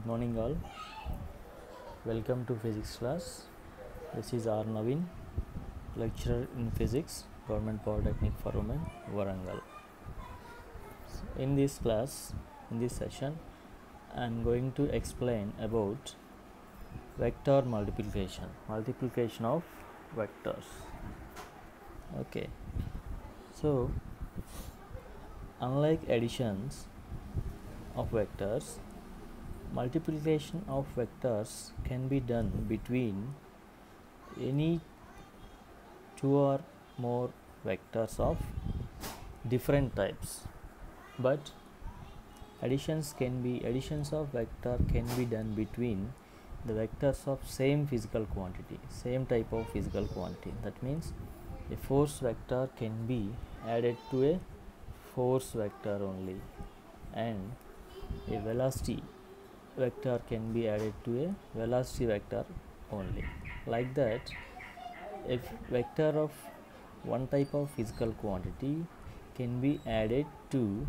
morning all. Welcome to physics class. This is R. Naveen, lecturer in physics, Government Polytechnic for Women, Warangal. In this class, in this session, I am going to explain about vector multiplication of vectors. Okay, so unlike additions of vectors, multiplication of vectors can be done between any two or more vectors of different types, but additions of vector can be done between the vectors of same physical quantity, same type of physical quantity. That means a force vector can be added to a force vector only, and a velocity vector can be added to a velocity vector only. Like that, a vector of one type of physical quantity can be added to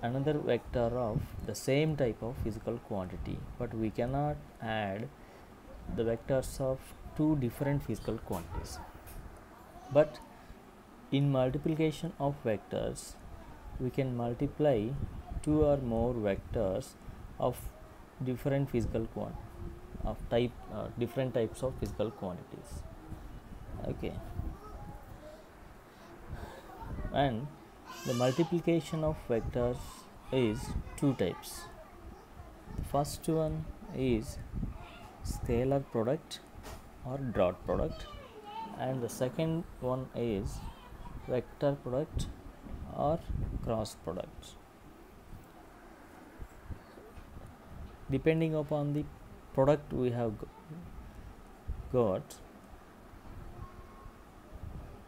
another vector of the same type of physical quantity, but we cannot add the vectors of two different physical quantities. But in multiplication of vectors, we can multiply two or more vectors of different physical different types of physical quantities. Okay, and the multiplication of vectors is two types. The first one is scalar product or dot product, and the second one is vector product or cross product. Depending upon the product we have got,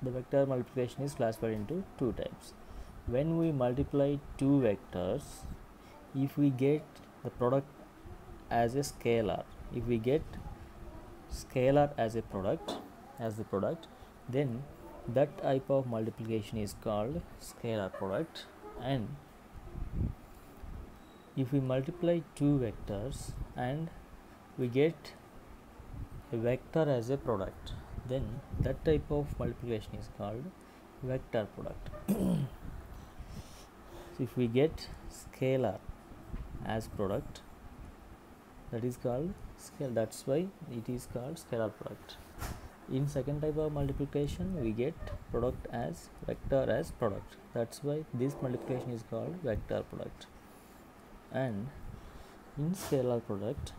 the vector multiplication is classified into two types. When we multiply two vectors, if we get the product as a scalar, if we get scalar as a product, then that type of multiplication is called scalar product. And if we multiply two vectors and we get a vector as a product, then that type of multiplication is called vector product. If we get scalar as product, that is called scale, that's why it is called scalar product. In second type of multiplication, we get product as vector as product, that's why this multiplication is called vector product. And in scalar product,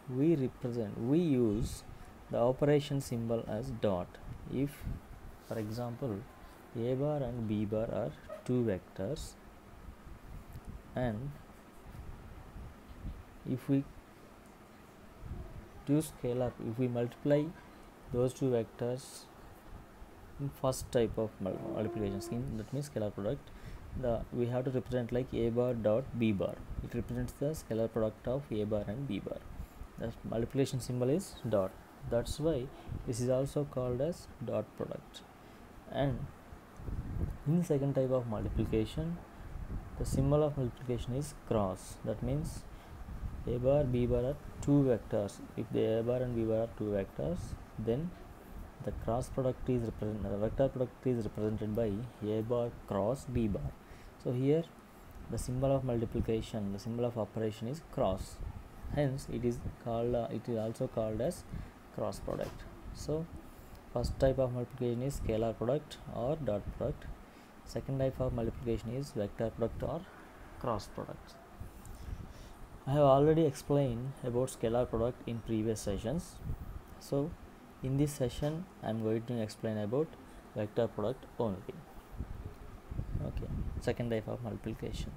we use the operation symbol as dot. If, for example, a bar and b bar are two vectors, and if we do scalar, if we multiply those two vectors in first type of multiplication scheme, that means scalar product, we have to represent like a bar dot b bar. It represents the scalar product of a bar and b bar. The multiplication symbol is dot. That's why this is also called as dot product. And in second type of multiplication, the symbol of multiplication is cross. That means a bar b bar are two vectors. If the a bar and b bar are two vectors, then the cross product is the vector product is represented by a bar cross b bar. So here the symbol of multiplication, the symbol of operation is cross, hence it is also called as cross product. So first type of multiplication is scalar product or dot product. Second type of multiplication is vector product or cross product. I have already explained about scalar product in previous sessions, so in this session I am going to explain about vector product only. Okay, second type of multiplication.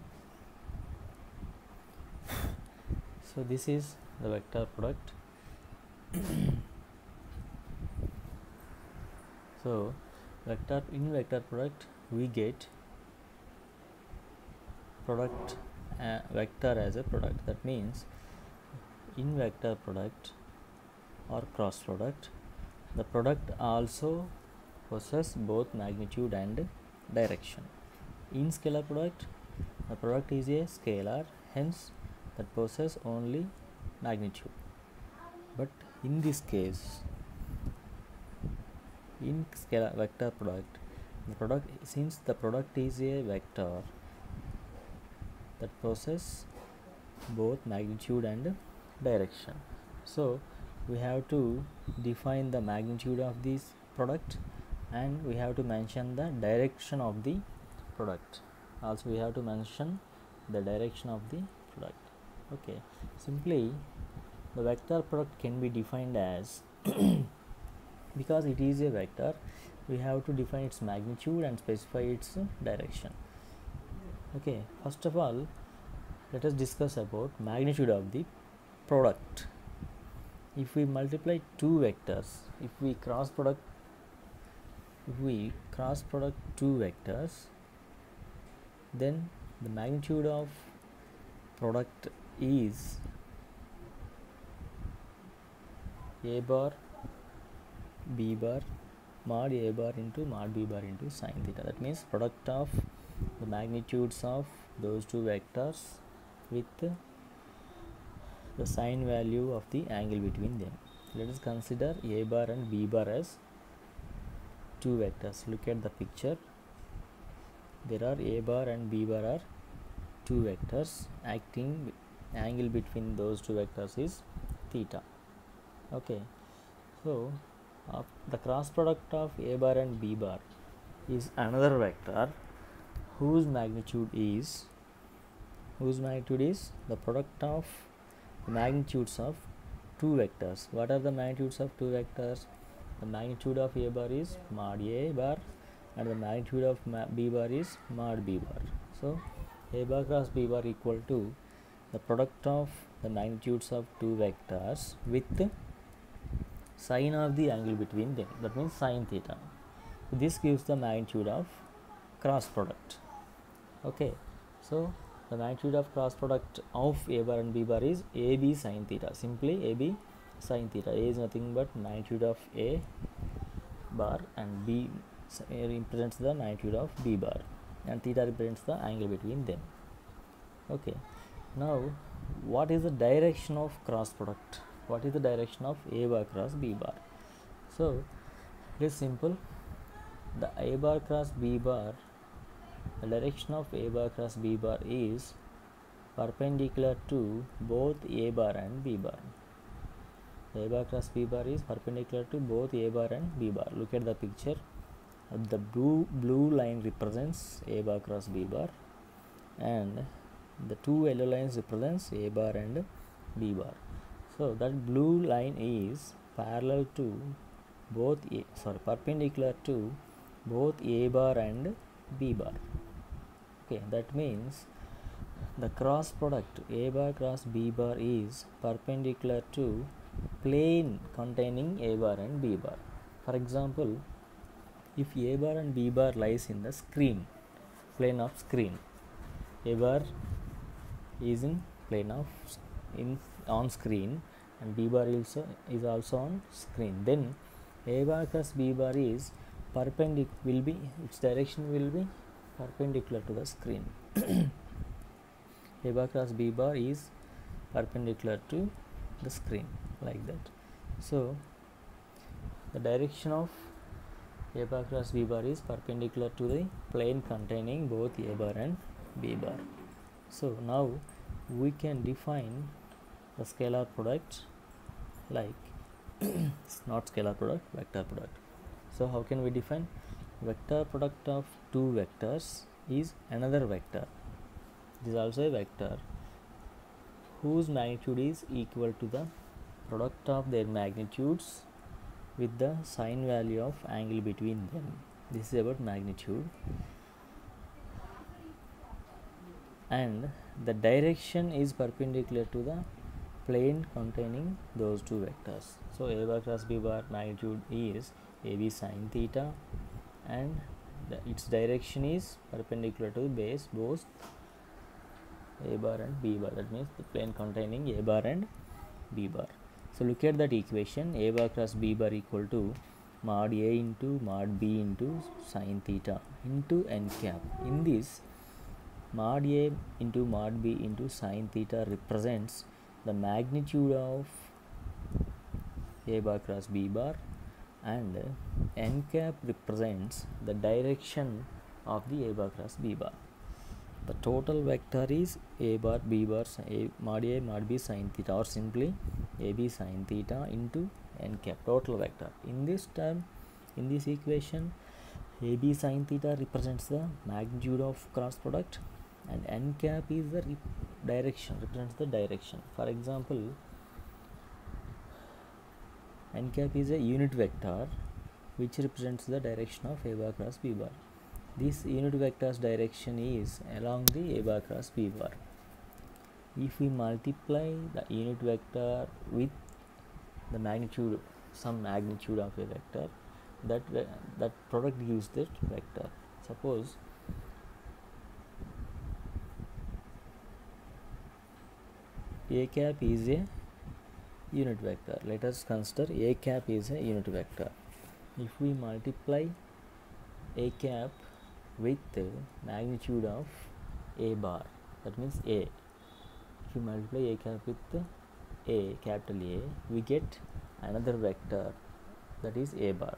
So this is the vector product. So in vector product we get product vector as a product. That means in vector product or cross product, the product also possesses both magnitude and direction. In scalar product, the product is a scalar, hence that possess only magnitude. But in this case, in scalar vector product, since the product is a vector that possess both magnitude and direction, so we have to define the magnitude of this product and we have to mention the direction of the product. Also we have to mention the direction of the product. Okay, simply the vector product can be defined as because it is a vector, we have to define its magnitude and specify its direction. Okay, first of all, let us discuss about magnitude of the product. If we multiply two vectors, if we cross product two vectors, then the magnitude of product is a bar b bar mod a bar into mod b bar into sine theta. That means product of the magnitudes of those two vectors with the sine value of the angle between them. Let us consider a bar and b bar as two vectors. Look at the picture. There are a bar and b bar are two vectors. Acting angle between those two vectors is theta. Okay, so the cross product of a bar and b bar is another vector whose magnitude is the product of the magnitudes of two vectors. What are the magnitudes of two vectors? The magnitude of a bar is mod a bar and the magnitude of b bar is mod b bar. So a bar cross b bar equal to the product of the magnitudes of two vectors with sine of the angle between them, that means sine theta. This gives the magnitude of cross product. Okay, so the magnitude of cross product of a bar and b bar is ab sine theta. Simply ab sine theta. A is nothing but magnitude of a bar and b represents the magnitude of b bar and theta represents the angle between them. Okay, now what is the direction of cross product? What is the direction of a bar cross b bar? So it is simple. The a bar cross b bar, the direction of a bar cross b bar is perpendicular to both a bar and b bar. The a bar cross b bar is perpendicular to both a bar and b bar. Look at the picture. The blue line represents a bar cross b bar and the two yellow lines represents a bar and b bar. So that blue line is parallel to perpendicular to both a bar and b bar. Okay, that means the cross product a bar cross b bar is perpendicular to plane containing a bar and b bar. For example, if a bar and b bar lies in the plane of screen, a bar is in plane of on screen and b bar is also on screen, then a bar cross b bar is its direction will be perpendicular to the screen. A bar cross b bar is perpendicular to the screen, like that. So the direction of a bar cross b bar is perpendicular to the plane containing both a bar and b bar. So now we can define the scalar product like not scalar product, vector product. So how can we define? Vector product of two vectors is another vector. This is also a vector whose magnitude is equal to the product of their magnitudes with the sine value of angle between them. This is about magnitude. And the direction is perpendicular to the plane containing those two vectors. So a bar cross b bar magnitude is ab sine theta and its direction is perpendicular to both a bar and b bar, that means the plane containing a bar and b bar. So look at that equation, a bar cross b bar equal to mod a into mod b into sine theta into n cap. In this, mod A into mod B into sine theta represents the magnitude of A bar cross B bar, and n cap represents the direction of the A bar cross B bar. The total vector is A bar B bar mod A mod B sine theta, or simply AB sine theta into n cap, total vector. In this term, in this equation, AB sine theta represents the magnitude of cross product, and n cap is the direction, represents the direction. For example, n cap is a unit vector which represents the direction of A bar cross B bar. This unit vector's direction is along the A bar cross B bar. If we multiply the unit vector with the magnitude, some magnitude of a vector, that product gives that vector. Suppose A cap is a unit vector. Let us consider A cap is a unit vector. If we multiply A cap with the magnitude of A bar, that means A. If we multiply A cap with A, capital A, we get another vector, that is A bar.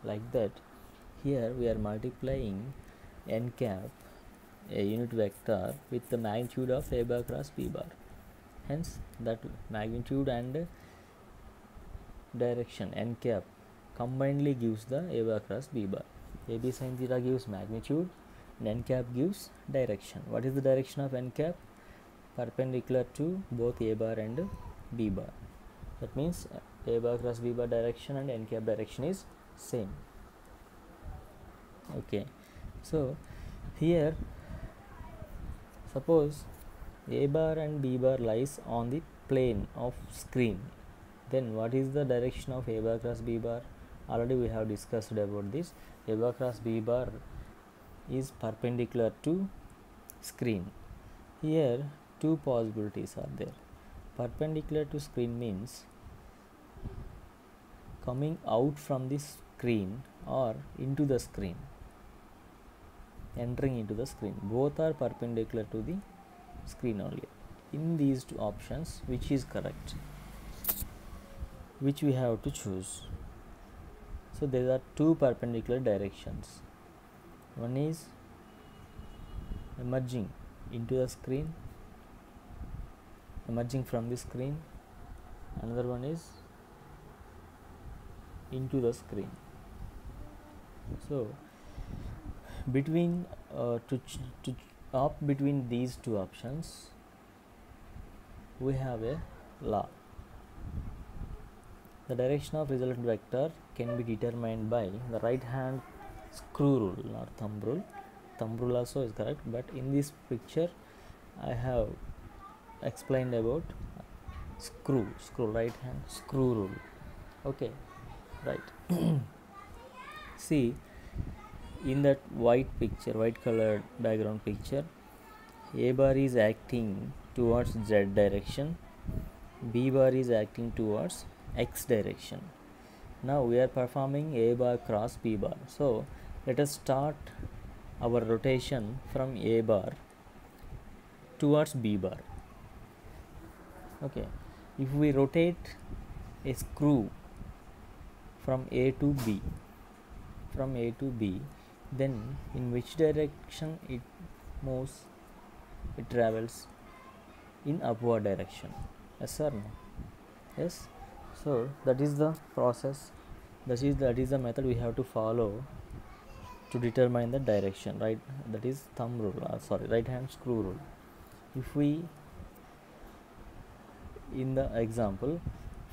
Like that, here we are multiplying n cap, a unit vector, with the magnitude of A bar cross B bar. Hence, that magnitude and direction n cap combinedly gives the A bar cross B bar. AB sin theta gives magnitude and n cap gives direction. What is the direction of n cap? Perpendicular to both A bar and B bar. That means A bar cross B bar direction and n cap direction is same. Okay, so here suppose A bar and B bar lies on the plane of screen, then what is the direction of A bar cross B bar? Already we have discussed about this. A bar cross B bar is perpendicular to screen. Here two possibilities are there. Perpendicular to screen means coming out from the screen or into the screen, entering into the screen. Both are perpendicular to the screen only. In these two options, which is correct? Which we have to choose? So there are two perpendicular directions. One is emerging into the screen, emerging from the screen. Another one is into the screen. So between to opt between these two options, we have a law. The direction of resultant vector can be determined by the right hand screw rule, not thumb rule. Thumb rule also is correct, but in this picture I have explained about right hand screw rule. Okay, right. See, in that white colored background picture, A bar is acting towards Z direction, B bar is acting towards X direction. Now we are performing A bar cross B bar. So let us start our rotation from A bar towards B bar. Okay, if we rotate a screw from A to B, then in which direction it moves? It travels in upward direction. Yes or no? Yes. So that is the process, that is the method we have to follow to determine the direction, right? That is thumb rule, right hand screw rule. If we, in the example,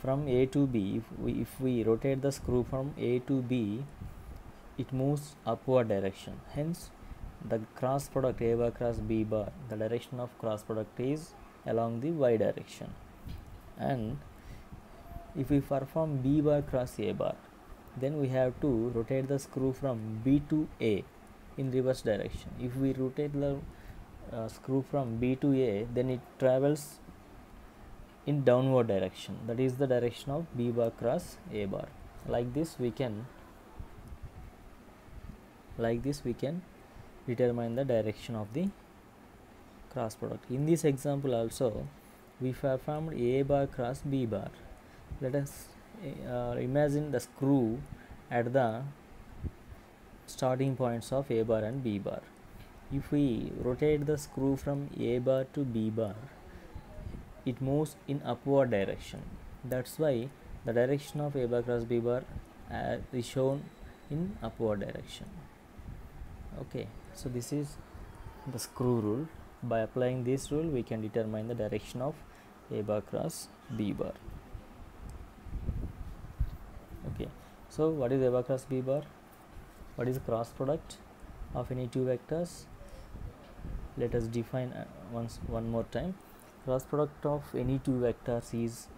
from A to B, if we rotate the screw from A to B, it moves upward direction. Hence the cross product A bar cross B bar, the direction of cross product is along the Y direction. And if we perform B bar cross A bar, then we have to rotate the screw from B to A in reverse direction. If we rotate the screw from B to A, then it travels in downward direction. That is the direction of B bar cross A bar. Like this we can determine the direction of the cross product. In this example also we performed A bar cross B bar. Let us imagine the screw at the starting points of A bar and B bar. If we rotate the screw from A bar to B bar, it moves in upward direction. That's why the direction of A bar cross B bar is shown in upward direction. Okay, so this is the screw rule. By applying this rule, we can determine the direction of A bar cross B bar. Okay, so what is A bar cross B bar? What is the cross product of any two vectors? Let us define one more time. Cross product of any two vectors is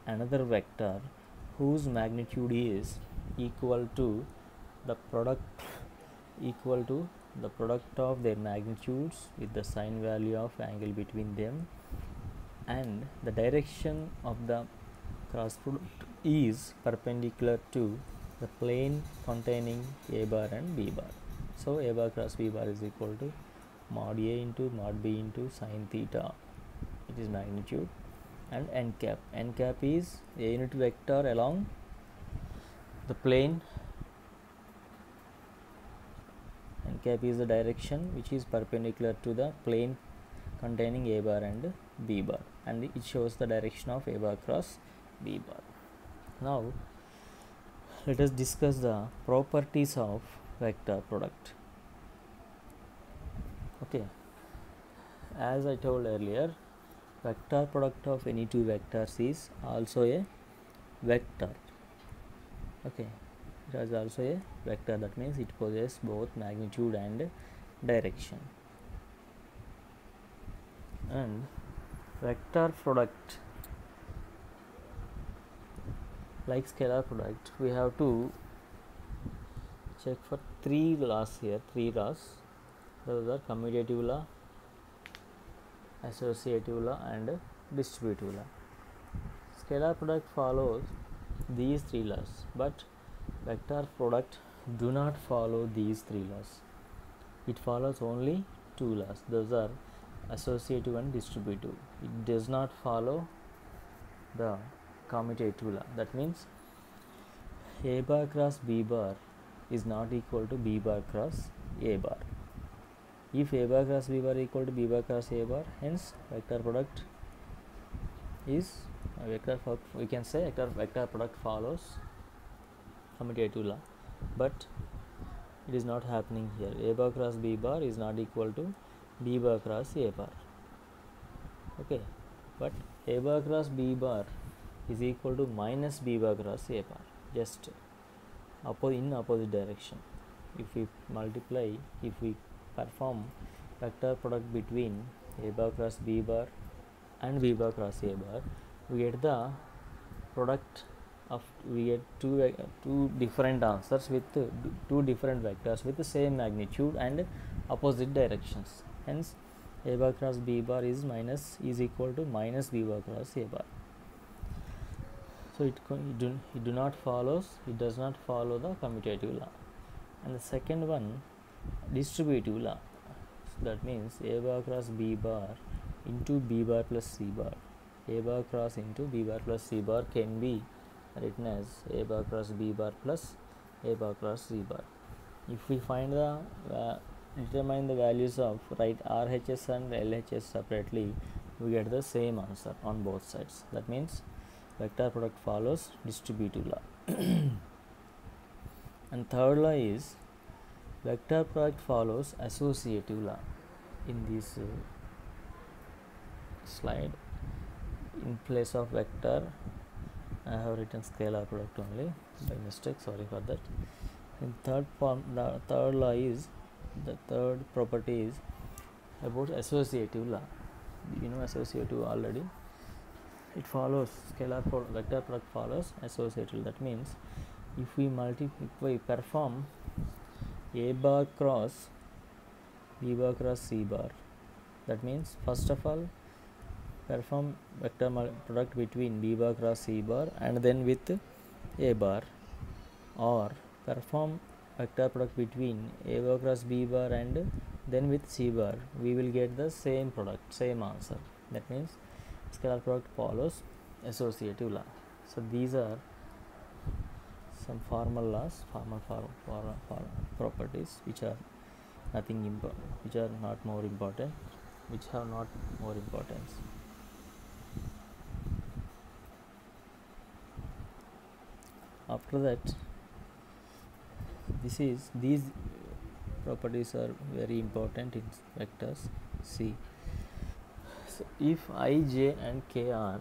another vector whose magnitude is equal to the product of their magnitudes with the sign value of angle between them, and the direction of the cross product is perpendicular to the plane containing A bar and B bar. So A bar cross B bar is equal to mod A into mod B into sine theta. It is magnitude. And n cap is a unit vector along the plane. N cap is the direction which is perpendicular to the plane containing A bar and B bar, and it shows the direction of A bar cross B bar. Now let us discuss the properties of vector product. Okay, as I told earlier, vector product of any two vectors is also a vector. Okay, it is also a vector. That means it possesses both magnitude and direction. And vector product, like scalar product, we have to check for three laws here. Those are commutative law, associative law, and distributive law. Scalar product follows these three laws, but vector product do not follow these three laws. It follows only two laws. Those are associative and distributive. It does not follow the commutative law. That means A bar cross B bar is not equal to B bar cross A bar. If A bar cross B bar equal to B bar cross A bar, hence vector product is we can say vector product follows commutative law, but it is not happening here. A bar cross B bar is not equal to B bar cross A bar. Okay, but A bar cross B bar is equal to minus B bar cross A bar, just in opposite direction. If we perform vector product between A bar cross B bar and B bar cross A bar, we get the product of two different answers with two different vectors with the same magnitude and opposite directions. Hence A bar cross B bar is equal to minus B bar cross A bar. So it does not follow the commutative law. And the second one, distributive law. So that means A bar cross B bar into B bar plus C bar. A bar cross into B bar plus C bar can be written as A bar cross B bar plus A bar cross C bar. If we determine the values of RHS and LHS separately, we get the same answer on both sides. That means vector product follows distributive law. And third law is vector product follows associative law. In this slide, in place of vector, I have written scalar product only by mistake, sorry for that. In the third law is, the third property is about associative law. You know associative already. It follows vector product follows associative. That means if we perform A bar cross B bar cross C bar, that means first of all perform vector product between B bar cross C bar and then with A bar, or perform vector product between A bar cross B bar and then with C bar we will get the same product, same answer. That means scalar product follows associative law. So these are some formal laws, formal properties which are nothing important, which are not more important, which have not more importance. After that, these properties are very important in vectors. See, so if I, j and k are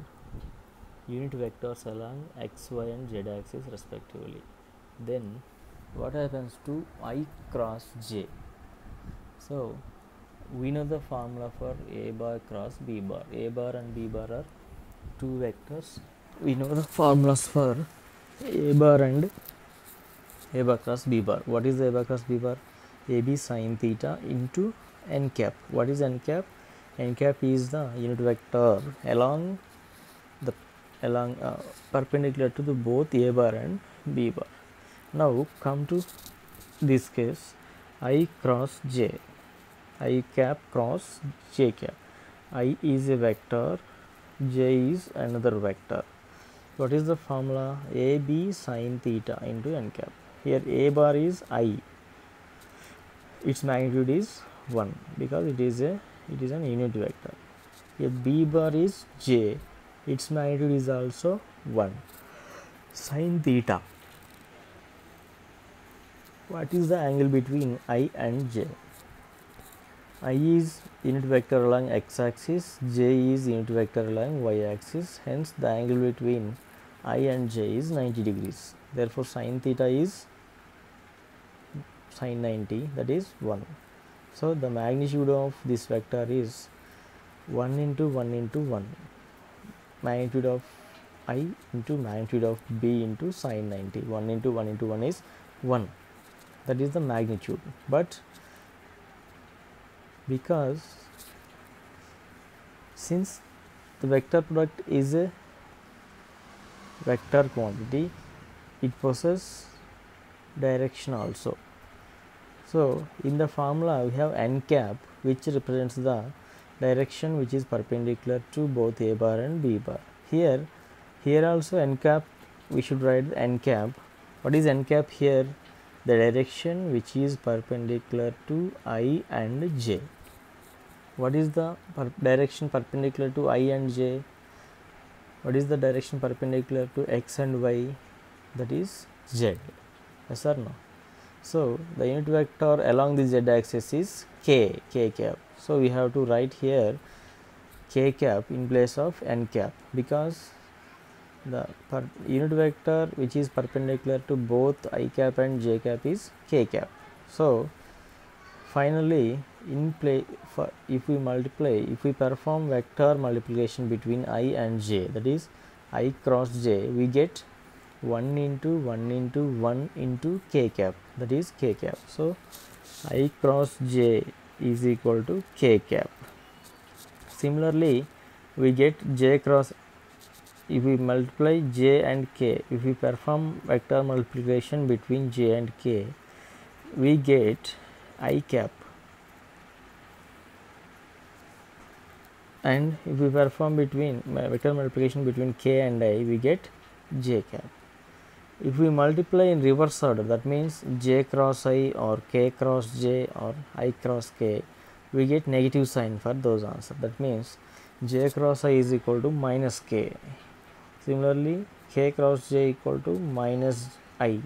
unit vectors along x, y and z axis respectively, then what happens to I cross j? So we know the formula for a bar cross b bar. A bar and b bar are two vectors. We know the formulas for a bar and a bar cross b bar. What is a bar cross b bar? AB sine theta into n cap. What is n cap? N cap is the unit vector along perpendicular to the both a bar and b bar. Now come to this case, I cross j, I cap cross j cap. I is a vector, j is another vector. What is the formula? AB sine theta into n cap. Here a bar is I, its magnitude is 1 because it is an unit vector. Here b bar is j, its magnitude is also 1. Sine theta. What is the angle between I and j? I is unit vector along x axis, j is unit vector along y axis, hence the angle between I and j is 90 degrees. Therefore sine theta is sine 90, that is 1. So the magnitude of this vector is 1 into 1 into 1, magnitude of I into magnitude of b into sine 90. 1 into 1 into 1 is 1, that is the magnitude. But because since the vector product is a vector quantity, it possesses direction also. So in the formula we have n cap, which represents the direction which is perpendicular to both a bar and b bar. Here also n cap, we should write n cap. What is n cap here? The direction which is perpendicular to I and j. What is the direction perpendicular to I and j? What is the direction perpendicular to x and y? That is z. Yes or no? So the unit vector along the z axis is k cap. So we have to write here k cap in place of n cap, because the unit vector which is perpendicular to both I cap and j cap is k cap. So finally if we perform vector multiplication between I and j, that is I cross j, we get 1 into 1 into 1 into k cap, that is k cap. So I cross j is equal to k cap. Similarly we get j cross, if we multiply j and k, if we perform vector multiplication between j and k, we get I cap, and if we perform vector multiplication between k and I, we get j cap. If we multiply in reverse order, that means j cross I or k cross j or I cross k, we get negative sign for those answers. That means j cross I is equal to minus k. Similarly k cross j equal to minus I.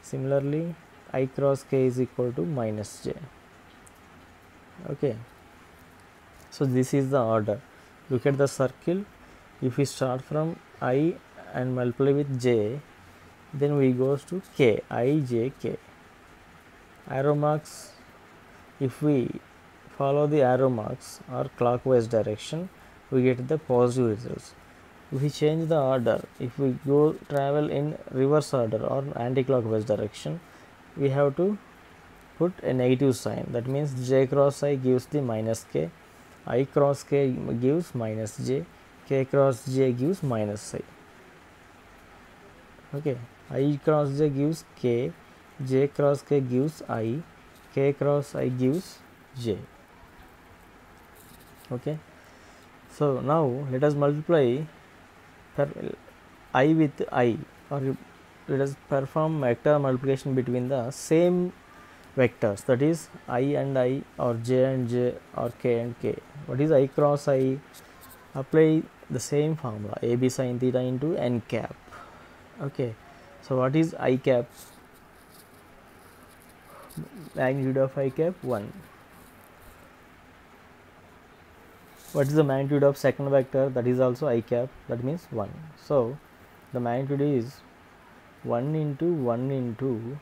Similarly I cross k is equal to minus j. Okay, so this is the order. Look at the circle. If we start from I and multiply with j, then we goes to k, I, j, k. Arrow marks, if we follow the arrow marks or clockwise direction, we get the positive results. If we change the order, if we travel in reverse order or anti-clockwise direction, we have to put a negative sign. That means j cross I gives the minus k, I cross k gives minus j, k cross j gives minus I. Okay, I cross j gives k, j cross k gives I, k cross I gives j. Okay, so now let us multiply I with I, or let us perform vector multiplication between the same vectors, that is I and I, or j and j, or k and k. What is I cross I? Apply the same formula, ab sin theta into n cap. Okay, so what is I cap? Magnitude of I cap 1. What is the magnitude of second vector? That is also I cap, that means 1. So the magnitude is 1 into 1 into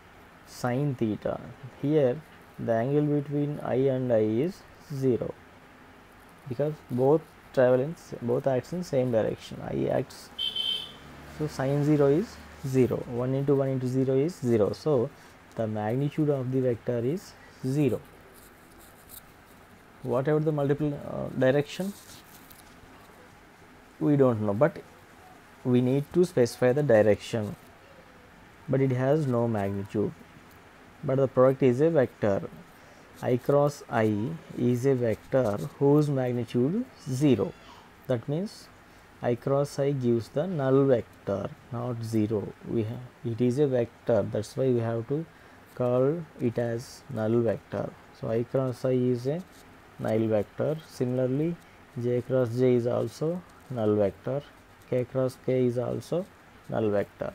sin theta. Here the angle between I and I is 0, because both acts in same direction. I acts, so sin 0 is 0. 1 into 1 into 0 is 0. So the magnitude of the vector is 0. Whatever the multiple direction, we don't know, but we need to specify the direction, but it has no magnitude. But the product is a vector. I cross I is a vector whose magnitude 0. That means I cross I gives the null vector, not 0. It is a vector, that's why we have to call it as null vector. So I cross I is a null vector. Similarly, j cross j is also null vector. K cross k is also null vector.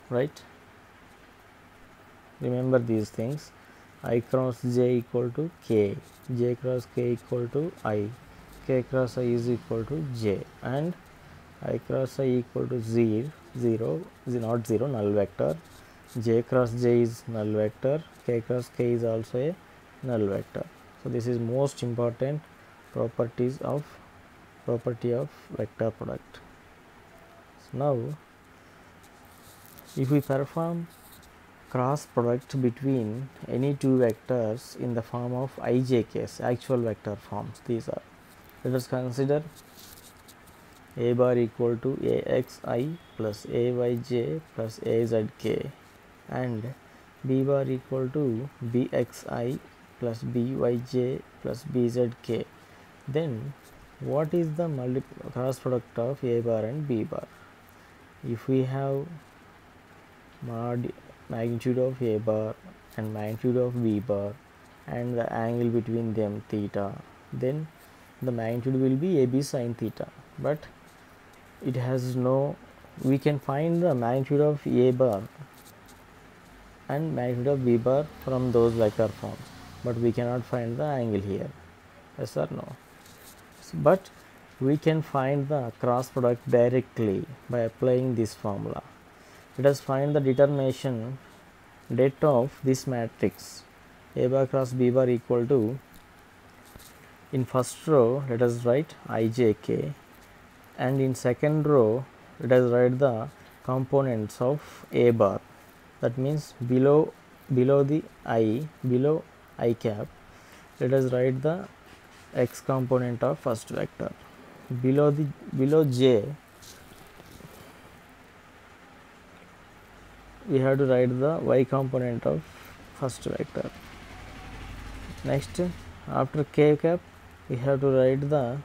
Right? Remember these things. I cross j equal to k, j cross k equal to I, k cross I is equal to j, and I cross I equal to 0 is not 0, null vector. J cross j is null vector, k cross k is also a null vector. So this is most important property of vector product. So now if we perform cross product between any two vectors in the form of ijk's, actual vector forms, these are, let us consider a bar equal to axi plus ayj plus azk, and b bar equal to bxi plus byj plus bzk. Then what is the cross product of a bar and b bar? If we have magnitude of a bar and magnitude of b bar and the angle between them theta, then the magnitude will be ab sin theta, but it has no, we can find the magnitude of a bar and magnitude of b bar from those vector forms, but we cannot find the angle here. Yes or no? But we can find the cross product directly by applying this formula. Let us find the determination det of this matrix. A bar cross b bar equal to, in first row let us write ijk, and in second row let us write the components of a bar. That means below the I, below I cap, let us write the x component of first vector. Below j, we have to write the y component of first vector. Next, after k cap, we have to write the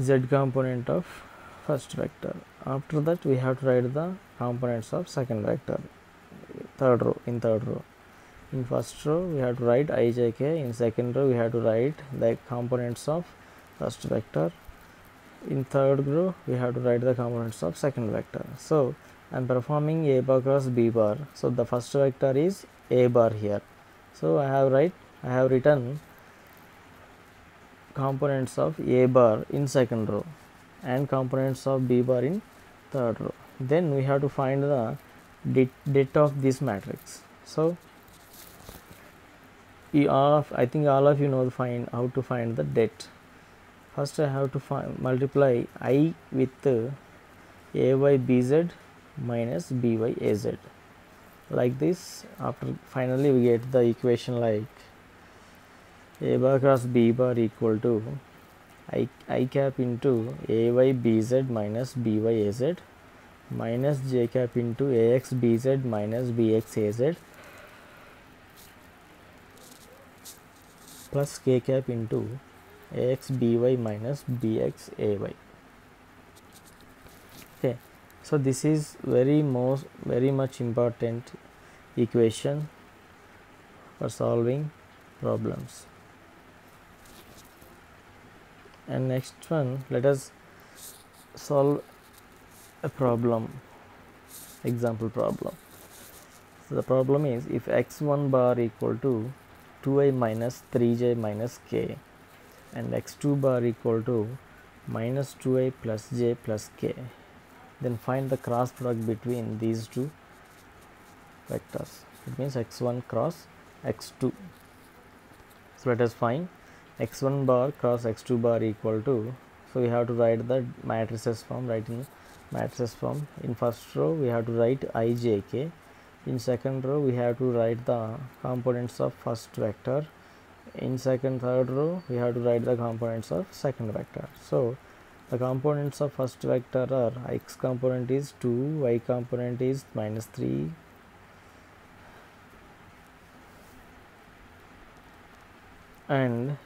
z component of first vector. After that, we have to write the components of second vector, third row. In first row we have to write ijk, in second row we have to write the components of first vector, in third row we have to write the components of second vector. So I am performing a bar cross b bar, so the first vector is a bar here, so I have written components of a bar in second row and components of b bar in third row. Then we have to find the det of this matrix. So I think all of you know how to find the det. First I have to multiply I with ay bz minus by az, like this. After finally we get the equation like a bar cross b bar equal to I cap into ay bz minus by az minus j cap into ax bz minus bx az plus k cap into ax by minus bx ay. Okay, so this is very much important equation for solving problems. And next one, let us solve a problem, example problem. So the problem is, if x1 bar equal to 2i minus 3j minus k and x2 bar equal to minus 2i plus j plus k, then find the cross product between these two vectors. It means x1 cross x2. So let us find x1 bar cross x2 bar equal to, so we have to write the matrices form. In first row we have to write ijk, in second row we have to write the components of first vector, in third row we have to write the components of second vector. So the components of first vector are, x component is 2, y component is minus 3, and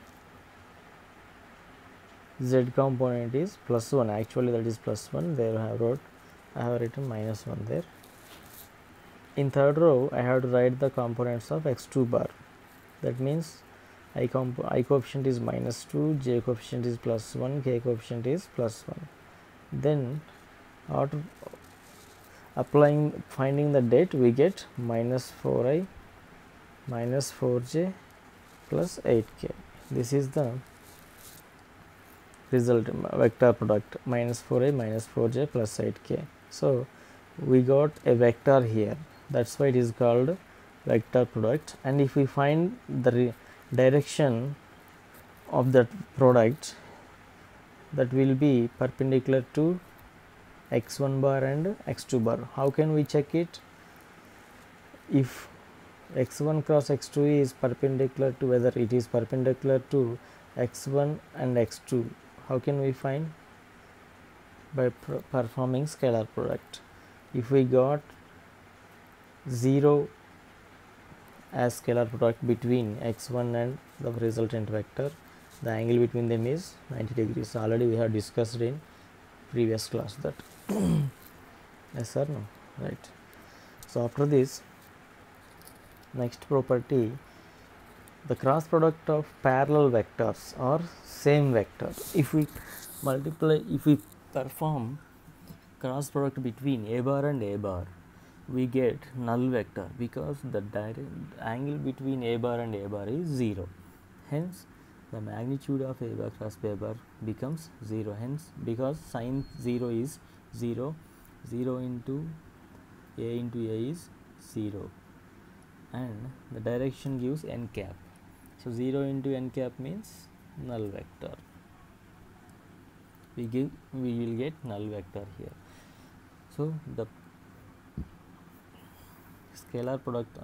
z component is plus 1. Actually that is plus 1, there I have written minus 1 there. In third row I have to write the components of x2 bar. That means I coefficient is minus 2, j coefficient is plus 1, k coefficient is plus 1. Then after finding the det, we get minus 4i minus 4j plus 8k. This is the result, vector product, minus 4i minus 4j plus 8k. So we got a vector here, that's why it is called vector product. And if we find the direction of that product, that will be perpendicular to x1 bar and x2 bar. How can we check it? If x1 cross x2 is perpendicular to, whether it is perpendicular to x1 and x2, how can we find? By performing scalar product. If we got 0 as scalar product between x1 and the resultant vector, the angle between them is 90 degrees. Already we have discussed in previous class that. Yes or no? Right. So after this, next property, the cross product of parallel vectors or same vector. If we perform cross product between a bar and a bar, we get null vector, because the angle between a bar and a bar is 0. Hence the magnitude of a bar cross a bar becomes 0. Hence, because sine 0 is 0, 0 into a is 0, and the direction gives n cap. So 0 into n cap means null vector. We will get null vector here. So the scalar product,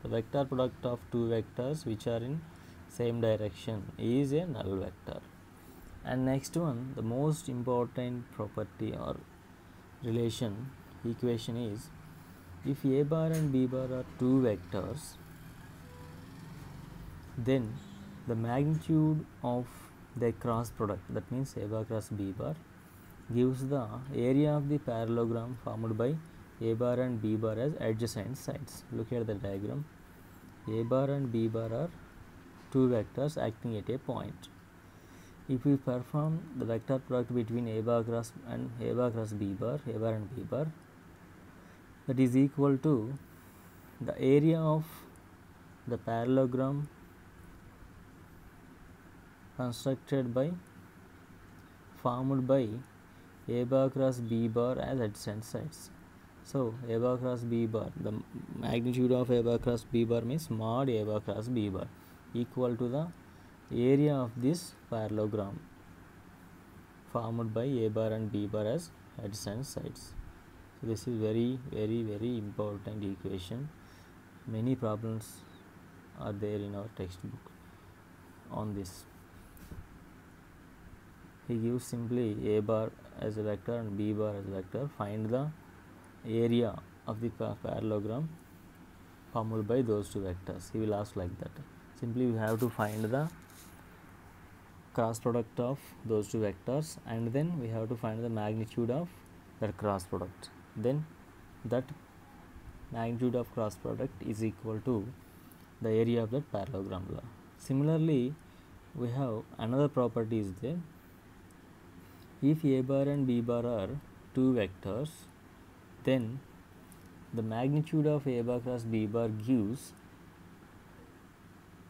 the vector product of two vectors which are in same direction is a null vector. And next one, the most important property or equation is, if a bar and b bar are two vectors, then the magnitude of their cross product, that means a bar cross b bar, gives the area of the parallelogram formed by a bar and b bar as adjacent sides. Look at the diagram. A bar and b bar are two vectors acting at a point. If we perform the vector product between a bar cross b bar, a bar and b bar, that is equal to the area of the parallelogram formed by a bar cross b bar as adjacent sides. So a bar cross b bar, the magnitude of a bar cross b bar means mod a bar cross b bar, equal to the area of this parallelogram formed by a bar and b bar as adjacent sides. So this is very important equation. Many problems are there in our textbook on this. He gives simply a bar as a vector and b bar as a vector. Find the area of the parallelogram formed by those two vectors. He will ask like that. Simply we have to find the cross product of those two vectors, and then we have to find the magnitude of that cross product. Then that magnitude of cross product is equal to the area of that parallelogram. Similarly, we have another property is there. If a bar and b bar are two vectors, then the magnitude of a bar cross b bar gives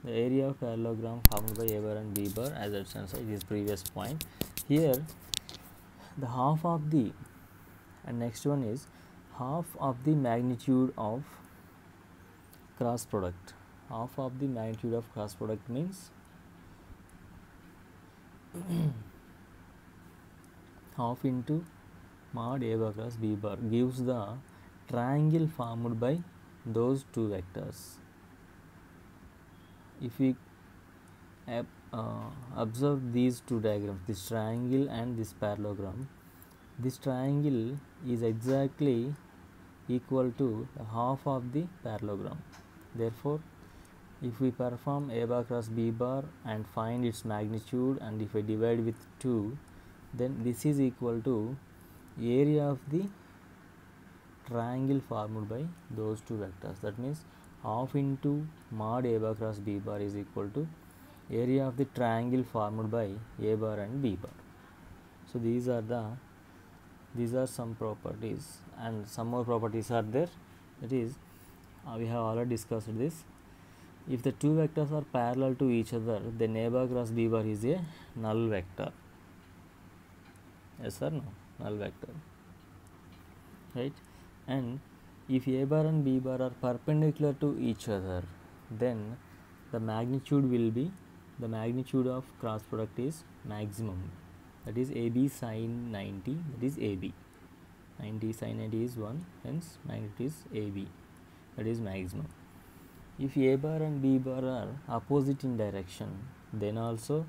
the area of parallelogram formed by a bar and b bar as it stands at this previous point. Here the half of the, and next one is half of the magnitude of cross product. Half of the magnitude of cross product means half into mod a bar cross b bar gives the triangle formed by those two vectors. If we observe these two diagrams, this triangle and this parallelogram, this triangle is exactly equal to the half of the parallelogram. Therefore, if we perform a bar cross b bar and find its magnitude, and if I divide with 2, then this is equal to area of the triangle formed by those two vectors. That means half into mod a bar cross b bar is equal to area of the triangle formed by a bar and b bar. So these are some properties, and some more properties are there. That is, we have already discussed this. If the two vectors are parallel to each other, then a bar cross b bar is a null vector. Yes or no? Null vector, right? And if a bar and b bar are perpendicular to each other, then the magnitude will be, the magnitude of cross product is maximum. That is AB sin 90, that is AB. 90 sin 90 is 1, hence magnitude is AB, that is maximum. If a bar and b bar are opposite in direction, then also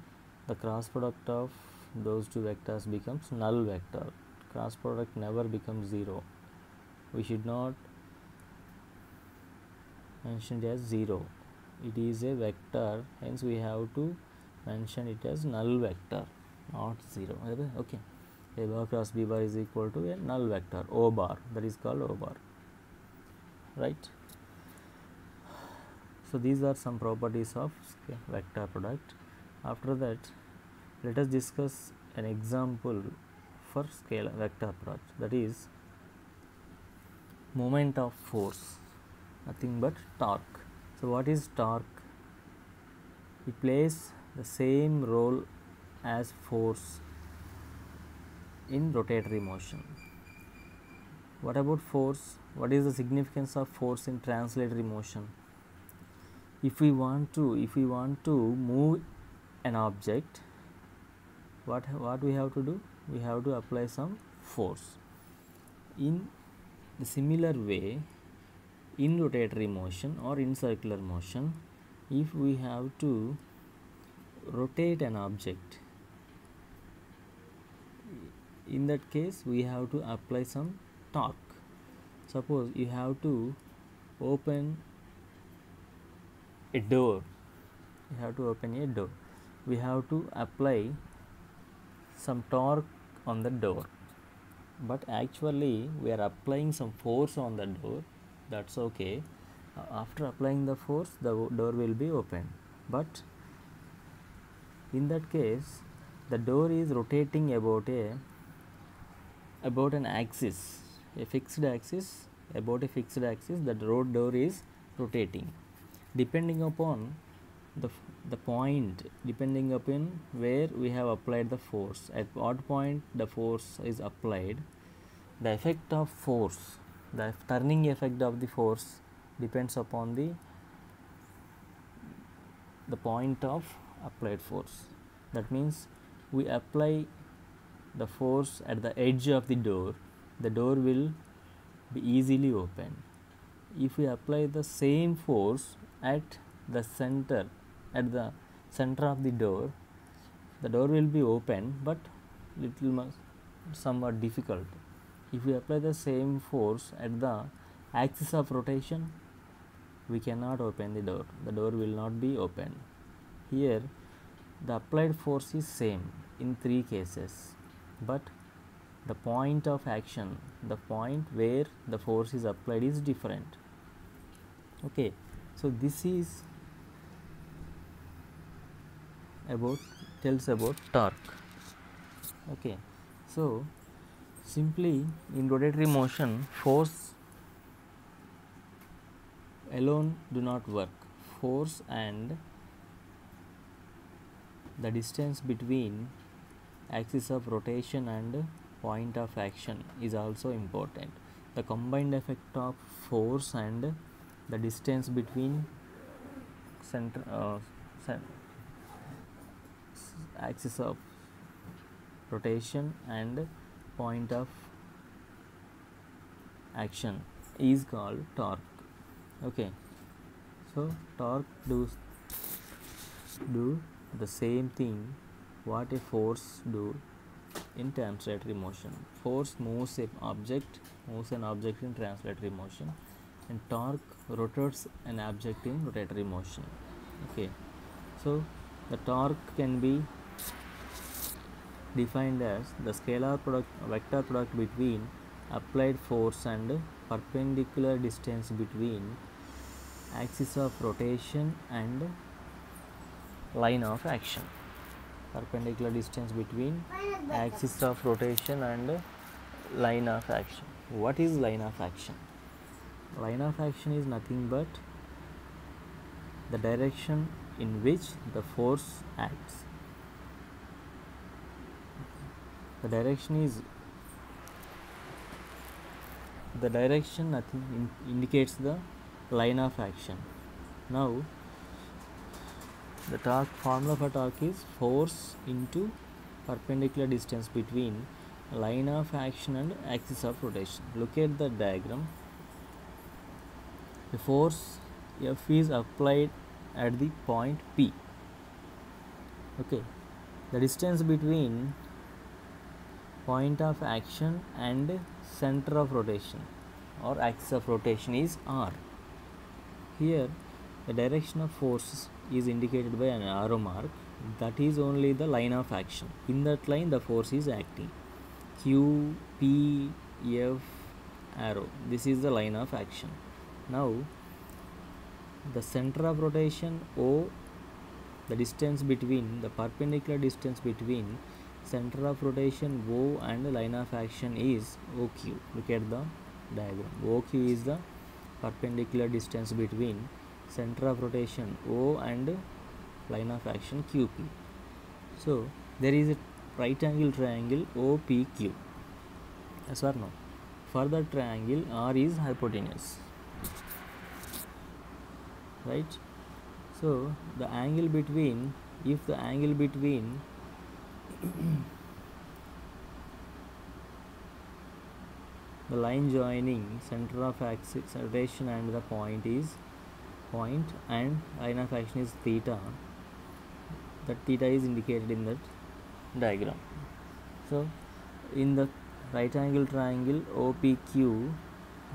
the cross product of those two vectors becomes null vector. Cross product never becomes 0. We should not mention it as 0. It is a vector, hence we have to mention it as null vector, not 0. Okay, a bar cross b bar is equal to a null vector, O bar, that is called O bar, right? So these are some properties of vector product. After that, let us discuss an example for scalar vector product, that is moment of force, nothing but torque. So what is torque? It plays the same role as force in rotatory motion. What about force? What is the significance of force in translatory motion? If we want to move an object, what we have to do? We have to apply some force. In the similar way, in rotatory motion or in circular motion, if we have to rotate an object, in that case we have to apply some torque. Suppose you have to open a door, we have to apply some torque on the door, but actually we are applying some force on the door. That's okay. After applying the force, the door will be open, but in that case the door is rotating about an axis, a fixed axis. About a fixed axis, the door is rotating. Depending upon the point, depending upon where we have applied the force, at what point the force is applied, the effect of force, the turning effect of the force depends upon the point of applied force. That means we apply the force at the edge of the door will be easily open. If we apply the same force at the center of the door will be open, but somewhat difficult. If we apply the same force at the axis of rotation, we cannot open the door will not be open. Here the applied force is same in three cases, but the point of action, the point where the force is applied, is different. Okay, so this is tells about torque. Okay, so simply in rotatory motion, force alone do not work. Force and the distance between axis of rotation and point of action is also important. The combined effect of force and the distance between axis of rotation and point of action is called torque. Okay, so torque do the same thing what a force do in translatory motion. Force moves an object in translatory motion, and torque rotates an object in rotatory motion. Okay, so the torque can be defined as the scalar product, vector product between applied force and perpendicular distance between axis of rotation and line of action. Perpendicular distance between axis of rotation and line of action. What is line of action? Line of action is nothing but the direction in which the force acts. The direction nothing indicates the line of action. Now the torque formula for torque is force into perpendicular distance between line of action and axis of rotation. Look at the diagram. The force F is applied at the point P. Okay, the distance between point of action and center of rotation or axis of rotation is R. Here the direction of force is indicated by an arrow mark. That is only the line of action. In that line the force is acting. Q, P, F, arrow. This is the line of action. Now the center of rotation O, the distance between the perpendicular distance between center of rotation O and line of action is OQ. Look at the diagram. OQ is the perpendicular distance between center of rotation O and line of action QP. So there is a right angle triangle OPQ. Yes or no? For that triangle R is hypotenuse. Right? So the angle between, if the angle between the line joining center of axis rotation and the point and line of action is theta, that theta is indicated in that diagram. So in the right angle triangle OPQ,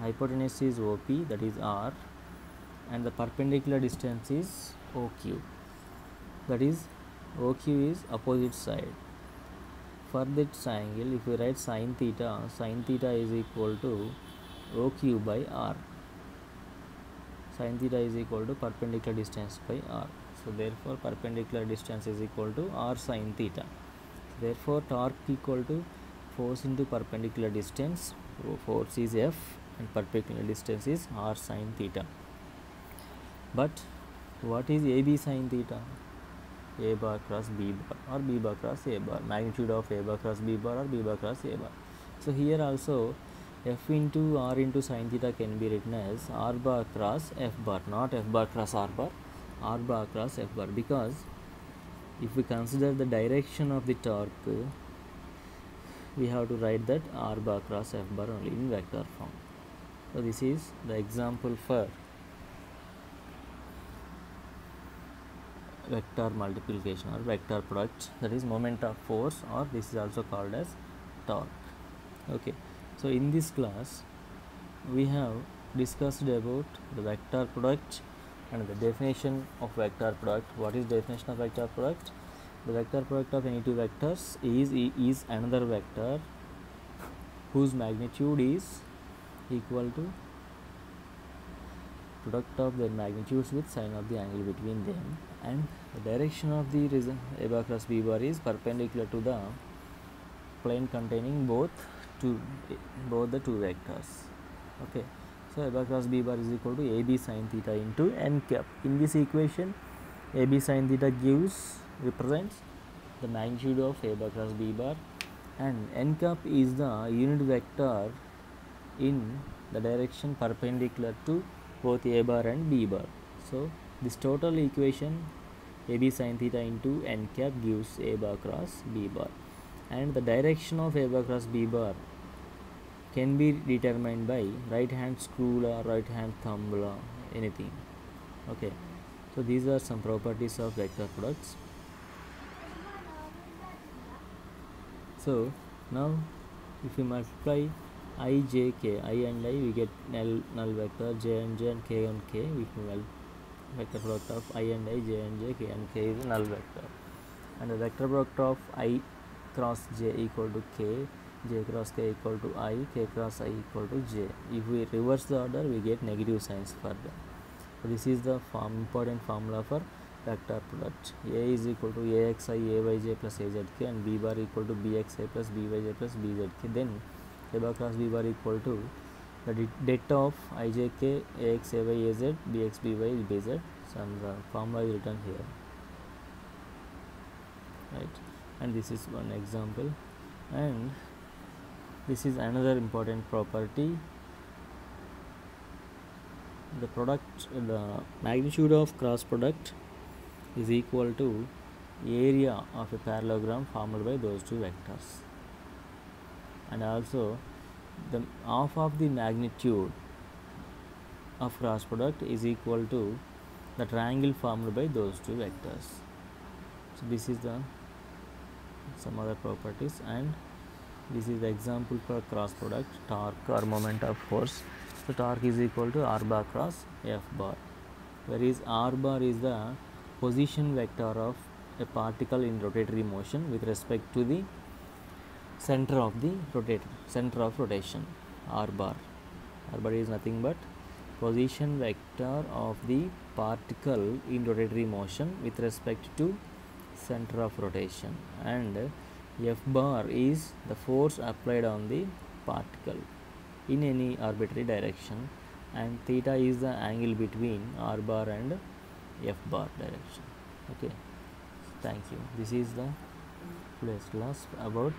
hypotenuse is OP, that is R, and the perpendicular distance is OQ, that is OQ is opposite side. For that triangle, if we write sin theta is equal to OQ by R. Sin theta is equal to perpendicular distance by R. So therefore perpendicular distance is equal to R sin theta. Therefore torque equal to force into perpendicular distance. Force is F and perpendicular distance is R sin theta. But what is AB sin theta? A bar cross B bar or B bar cross A bar. Magnitude of A bar cross B bar or B bar cross A bar. So here also F into R into sin theta can be written as R bar cross F bar, not F bar cross R bar, R bar cross F bar, because if we consider the direction of the torque, we have to write that R bar cross F bar only in vector form. So this is the example for vector multiplication or vector product, that is moment of force, or this is also called as torque. Okay, so in this class we have discussed about the vector product and the definition of vector product. What is definition of vector product? The vector product of any two vectors is another vector whose magnitude is equal to product of their magnitudes with sine of the angle between them, and the direction of the a bar cross b bar is perpendicular to the plane containing both the two vectors. Okay, so a bar cross b bar is equal to ab sin theta into n cap. In this equation, ab sin theta represents the magnitude of a bar cross b bar, and n cap is the unit vector in the direction perpendicular to both a bar and b bar. So this total equation ab sin theta into n cap gives a bar cross b bar, and the direction of a bar cross b bar can be determined by right hand screw law, right hand thumb law, anything. Okay, so these are some properties of vector products. So now if we multiply I, j, k, I and I, we get null vector, j and j, and k and k. We can vector product of I and I, j and j, k and k is a null vector, and the vector product of I cross j equal to k, j cross k equal to I, k cross I equal to j. If we reverse the order, we get negative signs for them. So this is the important formula for vector product. A is equal to axi ayj plus azk, and b bar equal to bxi plus byj plus bzk. Then a bar cross b bar equal to the det of ijk ax ay az bx by bz. So the formula is written here, right? And this is one example, and this is another important property. The magnitude of cross product is equal to area of a parallelogram formed by those two vectors, and also the half of the magnitude of cross product is equal to the triangle formed by those two vectors. So this is the some other properties, and this is the example for cross product, torque or moment of force. So torque is equal to r bar cross f bar, whereas r bar is the position vector of a particle in rotatory motion with respect to the center of rotation. R bar is nothing but position vector of the particle in rotatory motion with respect to center of rotation, and f bar is the force applied on the particle in any arbitrary direction, and theta is the angle between r bar and f bar direction. Okay, thank you. This is the today's class about